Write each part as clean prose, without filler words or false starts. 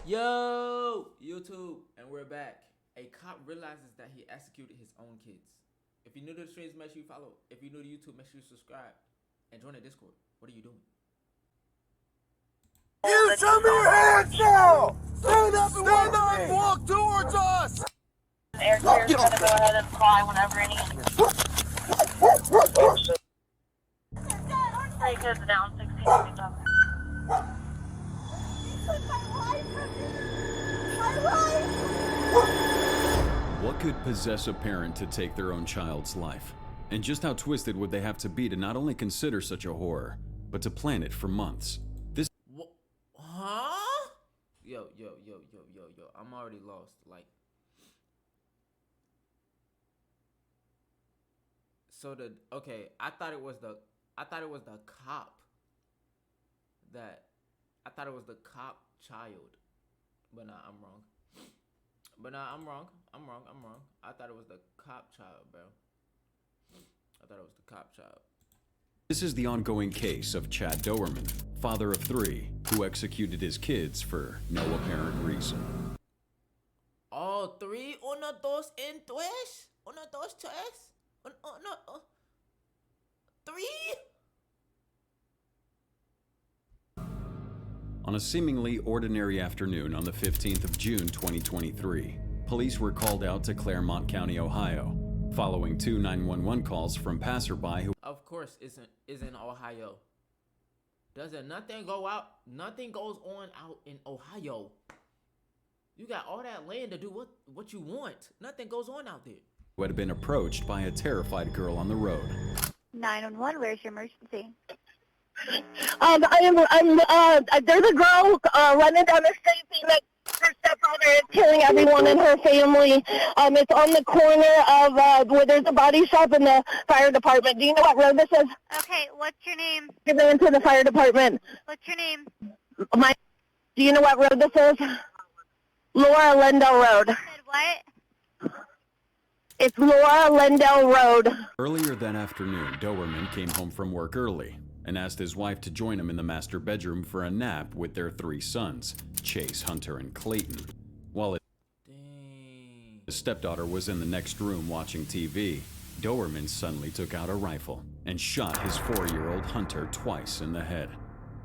Yo, YouTube, and we're back. A cop realizes that he executed his own kids. If you're new to the streams, make sure you follow. If you're new to YouTube, make sure you subscribe and join the Discord. What are you doing? You show me your hands now! Stand up and walk towards us! Air clear's gonna go ahead and fly whenever any. Three kids down, 16. What could possess a parent to take their own child's life? And just how twisted would they have to be to not only consider such a horror, but to plan it for months? This Huh? Yo. I'm already lost. Like, so I thought it was the cop I thought it was the cop child. But nah, I'm wrong. I thought it was the cop child, bro. This is the ongoing case of Chad Dowerman, father of 3, who executed his kids for no apparent reason. Oh, 3, 1, 2, and 3, 1, 2, 3, 3. On a seemingly ordinary afternoon on the 15th of June 2023, police were called out to Claremont County, Ohio, following 2 911 calls from passerby who Of course, is in Ohio. Nothing goes on out in Ohio. You got all that land to do what you want. Nothing goes on out there. had been approached by a terrified girl on the road. 911, where's your emergency? There's a girl running down the street being like her stepfather is killing everyone in her family. It's on the corner of where there's a body shop in the fire department. Do you know what road this is? Okay, what's your name? Give it into the fire department. What's your name? Do you know what road this is? Laura Lindell Road. Said what? It's Laura Lindell Road. Earlier that afternoon, Dowerman came home from work early and asked his wife to join him in the master bedroom for a nap with their 3 sons, Chase, Hunter, and Clayton. While his stepdaughter was in the next room watching TV, Dowerman suddenly took out a rifle and shot his 4-year-old Hunter twice in the head.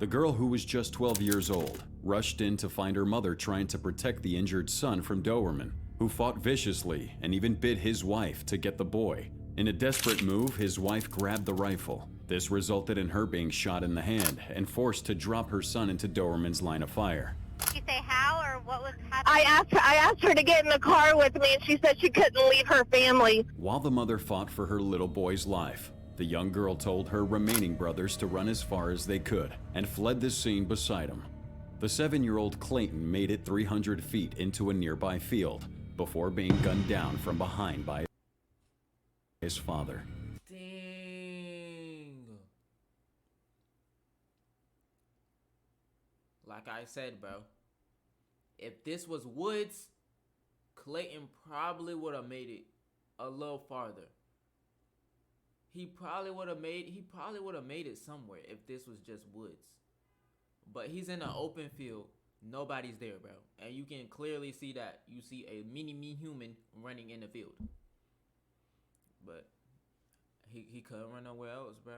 The girl, who was just 12 years old, rushed in to find her mother trying to protect the injured son from Dowerman, who fought viciously and even bit his wife to get the boy. In a desperate move, his wife grabbed the rifle. This resulted in her being shot in the hand and forced to drop her son into Dowerman's line of fire. Did you say how or what was happening? I asked her to get in the car with me, and she said she couldn't leave her family. While the mother fought for her little boy's life, the young girl told her remaining brothers to run as far as they could and fled the scene beside him. The 7-year-old Clayton made it 300 feet into a nearby field before being gunned down from behind by his father. Dang. Like I said, bro, if this was woods, Clayton probably would have made it a little farther. He probably would have made it somewhere if this was just woods. But he's in an open field. Nobody's there, bro. And you can clearly see that. You see a mini-me human running in the field. But he couldn't run nowhere else, bro.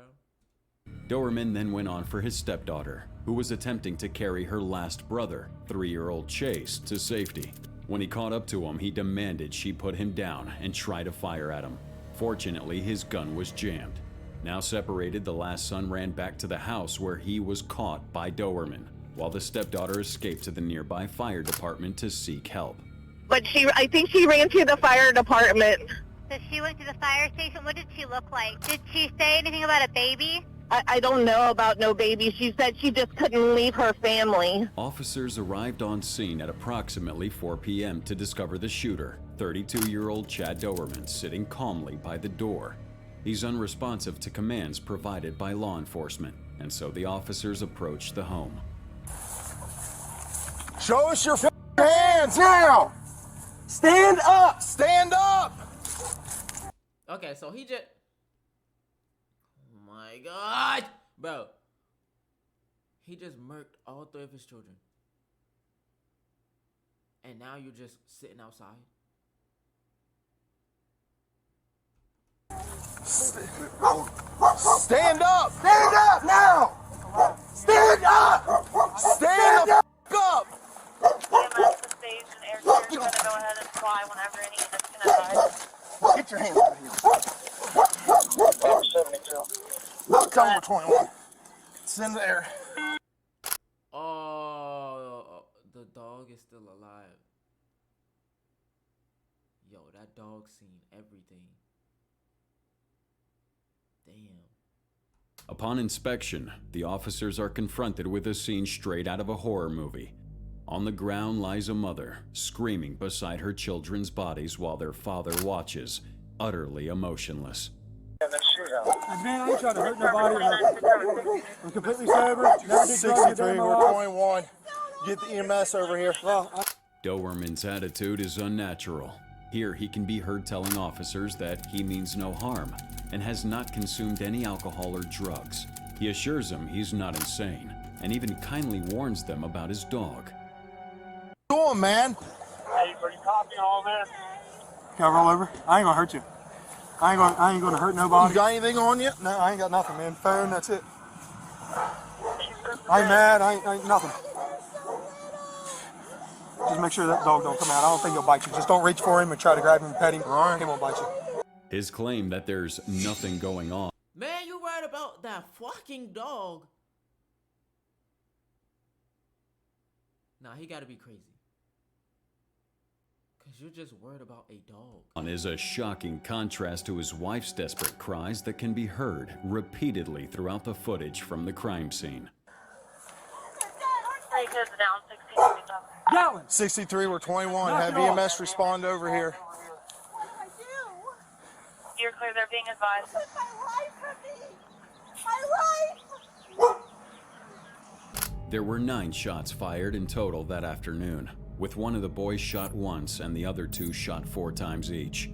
Dowerman then went on for his stepdaughter, who was attempting to carry her last brother, 3-year-old Chase, to safety. When he caught up to him, he demanded she put him down and try to fire at him. Fortunately, his gun was jammed. Now separated, the last son ran back to the house where he was caught by Dowerman, while the stepdaughter escaped to the nearby fire department to seek help. But I think she ran to the fire department. So she went to the fire station. What did she look like? Did she say anything about a baby? I don't know about no baby. She said she just couldn't leave her family. Officers arrived on scene at approximately 4 p.m. to discover the shooter, 32-year-old Chad Dowerman, sitting calmly by the door. He's unresponsive to commands provided by law enforcement, and so the officers approached the home. Show us your hands now! Stand up! Stand up! Okay, so he just... Oh my God! Bro. He just murked all 3 of his children. And now you're just sitting outside? Stand up! Stand up now! Stand up! Stand the f up! Get your hands out of here. Tell me 21. It's in there. Oh, the dog is still alive. Yo, that dog seen everything. Damn. Upon inspection, the officers are confronted with a scene straight out of a horror movie. On the ground lies a mother, screaming beside her children's bodies while their father watches, utterly emotionless. Man, I ain't trying to hurt nobody. I'm completely sober. Never did drugs a day 63, in my we're life. 21. Get the EMS over here. Doberman's attitude is unnatural. Here he can be heard telling officers that he means no harm and has not consumed any alcohol or drugs. He assures them he's not insane and even kindly warns them about his dog. Go on, man. Hey, are you copying all this? Can I roll over? I ain't gonna hurt you. I ain't gonna hurt nobody. You got anything on you? No, I ain't got nothing, man. Phone, that's it. I ain't mad. I ain't nothing. Just make sure that dog don't come out. I don't think he'll bite you. Just don't reach for him and try to grab him and pet him. All right. He won't bite you. His claim that there's nothing going on Man, you right about that fucking dog. Nah, he gotta be crazy. Cause you're just worried about a dog. is a shocking contrast to his wife's desperate cries that can be heard repeatedly throughout the footage from the crime scene. 63, we're 21. Have EMS respond over here. You're clear, they're being advised. There were 9 shots fired in total that afternoon, with one of the boys shot once and the other 2 shot 4 times each.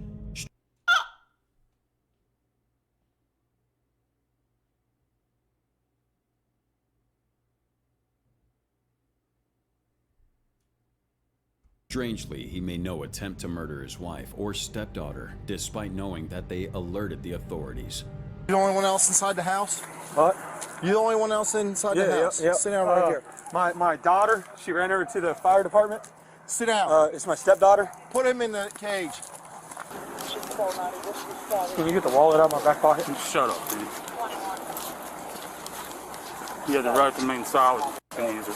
Strangely, he made no attempt to murder his wife or stepdaughter, despite knowing that they alerted the authorities. You the only one else inside the house? What? You the only one else inside the house? Yeah. Sit down right here. My daughter, she ran over to the fire department. Sit down. It's my stepdaughter. Put him in the cage. Can you get the wallet out of my back pocket? Shut up, dude. You have the right to remain silent. Can use it.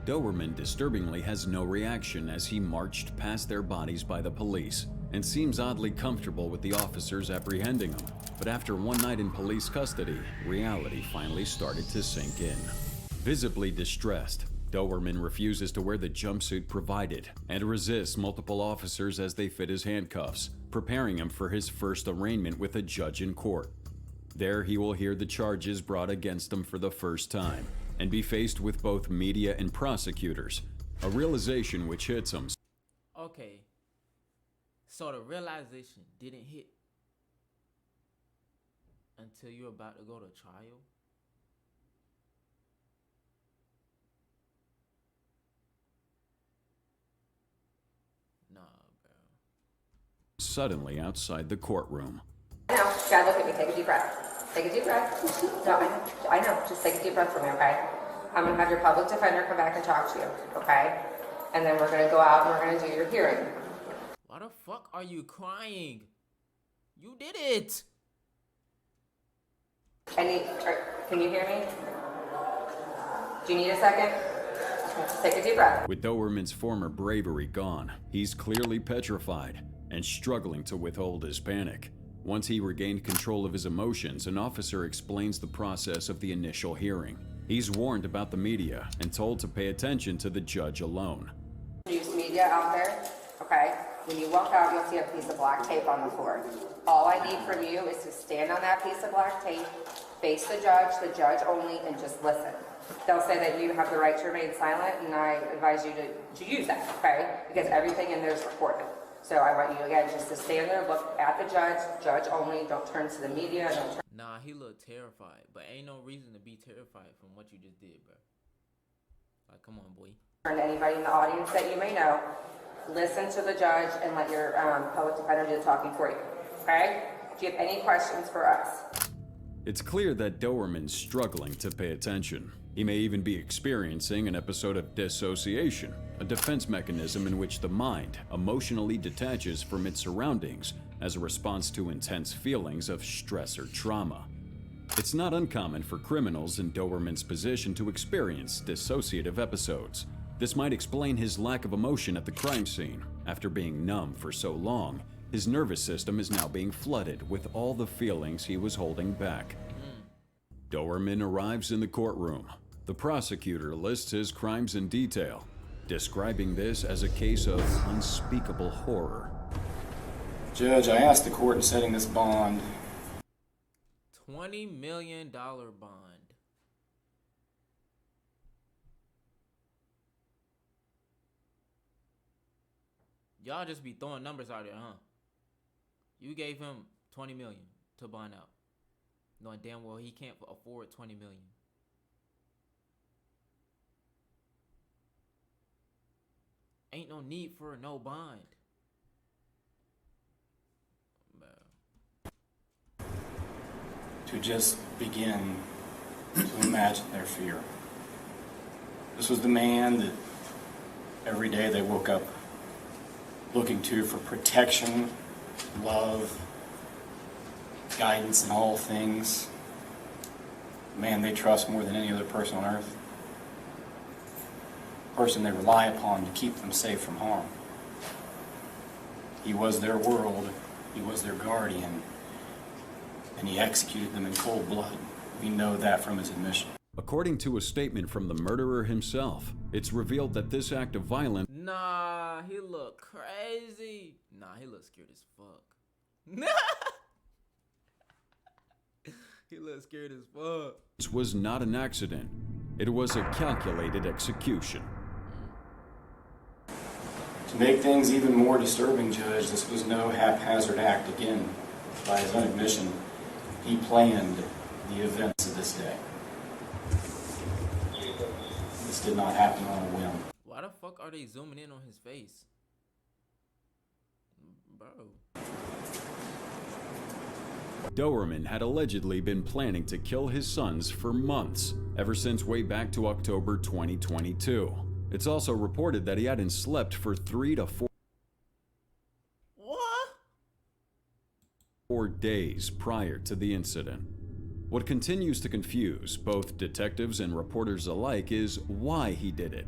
Doberman disturbingly has no reaction as he marched past their bodies by the police and seems oddly comfortable with the officers apprehending him. But after one night in police custody, reality finally started to sink in. Visibly distressed, Doberman refuses to wear the jumpsuit provided and resists multiple officers as they fit his handcuffs, preparing him for his first arraignment with a judge in court. There he will hear the charges brought against him for the first time and be faced with both media and prosecutors, a realization which hits him. Okay. So the realization didn't hit until you're about to go to trial? Nah, bro. Suddenly outside the courtroom. Now, God, look at me. Take a deep breath. Take a deep breath. No, I know. Just take a deep breath for me, okay? I'm going to have your public defender come back and talk to you, okay? And then we're going to go out and we're going to do your hearing. Why the fuck are you crying? You did it! Can you hear me? Do you need a second? Just take a deep breath. With Doberman's former bravery gone, he's clearly petrified and struggling to withhold his panic. Once he regained control of his emotions, an officer explains the process of the initial hearing. He's warned about the media and told to pay attention to the judge alone. News media out there, okay? When you walk out, you'll see a piece of black tape on the floor. All I need from you is to stand on that piece of black tape, face the judge only, and just listen. They'll say that you have the right to remain silent, and I advise you to use that, okay? Because everything in there is recorded. So I want you, again, just to stand there, look at the judge only, don't turn to the media, don't turn. Nah, he looked terrified, but ain't no reason to be terrified from what you just did, bro. Like, come on, boy. And anybody in the audience that you may know, listen to the judge and let your public defender do the talking for you. Okay? Do you have any questions for us? It's clear that Dowerman's struggling to pay attention. He may even be experiencing an episode of dissociation, a defense mechanism in which the mind emotionally detaches from its surroundings as a response to intense feelings of stress or trauma. It's not uncommon for criminals in Dowerman's position to experience dissociative episodes. This might explain his lack of emotion at the crime scene. After being numb for so long, his nervous system is now being flooded with all the feelings he was holding back. Dowerman arrives in the courtroom. The prosecutor lists his crimes in detail, describing this as a case of unspeakable horror. Judge, I asked the court in setting this bond. $20 million bond. Y'all just be throwing numbers out there, huh? You gave him 20 million to bond out, knowing damn well he can't afford 20 million. Ain't no need for no bond. To just begin to imagine their fear. This was the man that every day they woke up looking to for protection, love, guidance in all things. The man they trust more than any other person on earth. The person they rely upon to keep them safe from harm. He was their world, he was their guardian, and he executed them in cold blood. We know that from his admission. According to a statement from the murderer himself, it's revealed that this act of violence He look crazy. He look scared as fuck. He look scared as fuck. was not an accident. It was a calculated execution. To make things even more disturbing, Judge, this was no haphazard act. Again, by his own admission, he planned the events of this day. This did not happen on a whim. Why the fuck are they zooming in on his face? Bro. Dowerman had allegedly been planning to kill his sons for months, ever since way back to October 2022. It's also reported that he hadn't slept for 3 to 4 days prior to the incident. What continues to confuse both detectives and reporters alike is why he did it.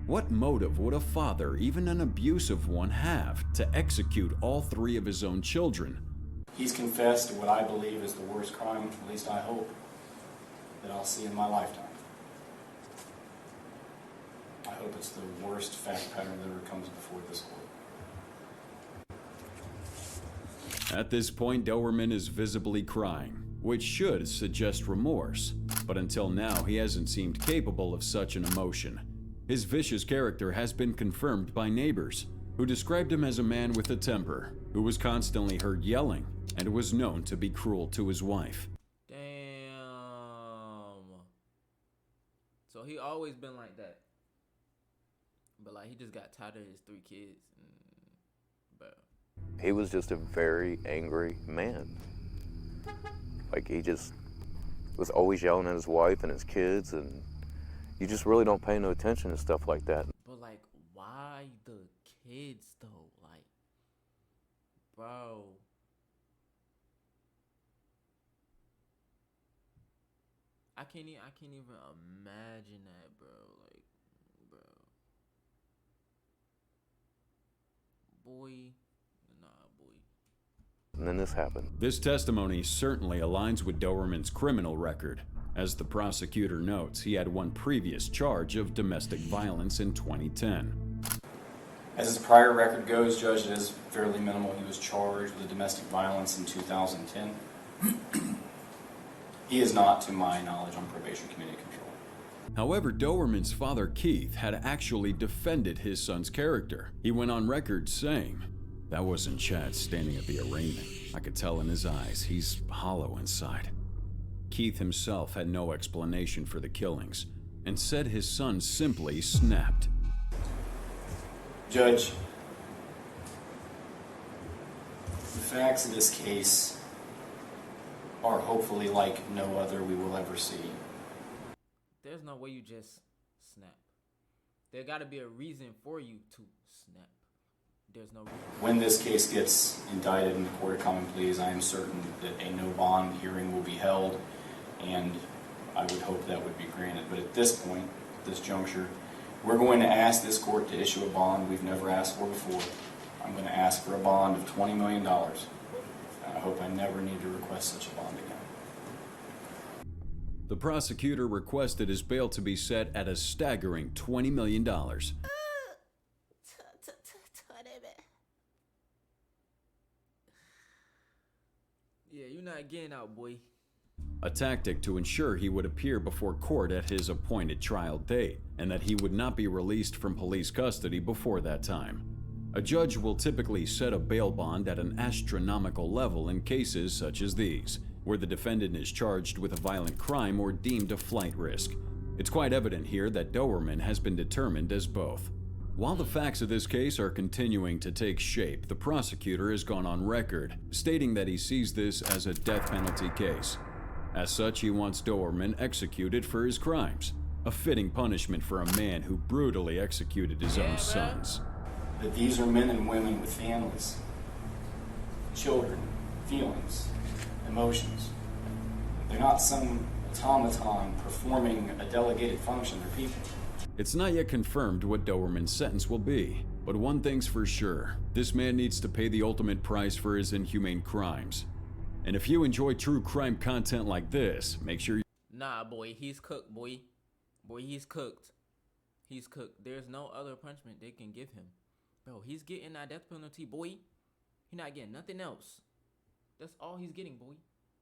What motive would a father, even an abusive one, have to execute all 3 of his own children? He's confessed to what I believe is the worst crime, at least I hope, that I'll see in my lifetime. I hope it's the worst fact pattern that ever comes before this court. At this point, Dowerman is visibly crying, which should suggest remorse, but until now he hasn't seemed capable of such an emotion. His vicious character has been confirmed by neighbors, who described him as a man with a temper, who was constantly heard yelling, and was known to be cruel to his wife. Damn. So he always been like that. But like he just got tired of his 3 kids. Bro. He was just a very angry man. Like he just was always yelling at his wife and his kids, and you just really don't pay no attention to stuff like that. But like, why the kids though? Like, bro. I can't even imagine that, bro. Like, bro. Boy. Nah, boy. And then this happened. This testimony certainly aligns with Dowerman's criminal record. As the prosecutor notes, he had one previous charge of domestic violence in 2010. As his prior record goes, Judge, it is fairly minimal. He was charged with domestic violence in 2010. He is not, to my knowledge, on probation committee control. However, Dowerman's father, Keith, had actually defended his son's character. He went on record saying, "That wasn't Chad standing at the arraignment. I could tell in his eyes, he's hollow inside." Keith himself had no explanation for the killings. and said his son simply snapped. Judge, the facts of this case are hopefully like no other we will ever see. There's no way you just snap. There got to be a reason for you to snap. There's no reason. When this case gets indicted in the Court of Common Pleas, I am certain that a no bond hearing will be held, and I would hope that would be granted. But at this point, at this juncture, we're going to ask this court to issue a bond we've never asked for before. I'm going to ask for a bond of $20 million. I hope I never need to request such a bond again. The prosecutor requested his bail to be set at a staggering $20 million. Yeah, you're not getting out, boy. A tactic to ensure he would appear before court at his appointed trial date, and that he would not be released from police custody before that time. A judge will typically set a bail bond at an astronomical level in cases such as these, where the defendant is charged with a violent crime or deemed a flight risk. It's quite evident here that Doberman has been determined as both. While the facts of this case are continuing to take shape, the prosecutor has gone on record, stating that he sees this as a death penalty case. As such, he wants Doberman executed for his crimes, a fitting punishment for a man who brutally executed his own sons. That these are men and women with families, children, feelings, emotions. They're not some automaton performing a delegated function. They're people. It's not yet confirmed what Doberman's sentence will be, but one thing's for sure. This man needs to pay the ultimate price for his inhumane crimes. And if you enjoy true crime content like this, make sure you... Nah, boy, he's cooked, boy. Boy, he's cooked. He's cooked. There's no other punishment they can give him. Bro, he's getting that death penalty, boy. He's not getting nothing else. That's all he's getting, boy.